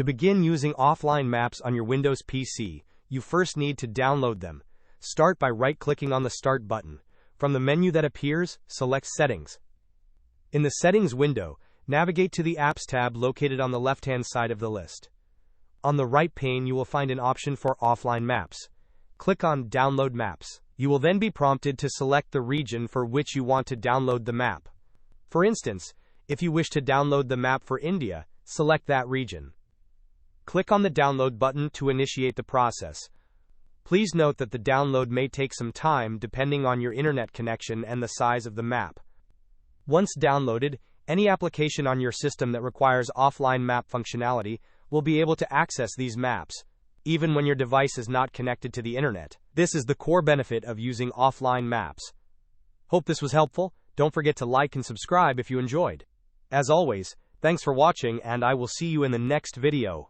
To begin using offline maps on your Windows PC, you first need to download them. Start by right-clicking on the Start button. From the menu that appears, select Settings. In the Settings window, navigate to the Apps tab located on the left-hand side of the list. On the right pane, you will find an option for Offline Maps. Click on Download Maps. You will then be prompted to select the region for which you want to download the map. For instance, if you wish to download the map for India, select that region. Click on the Download button to initiate the process. Please note that the download may take some time depending on your internet connection and the size of the map. Once downloaded, any application on your system that requires offline map functionality will be able to access these maps, even when your device is not connected to the internet. This is the core benefit of using offline maps. Hope this was helpful. Don't forget to like and subscribe if you enjoyed. As always, thanks for watching, and I will see you in the next video.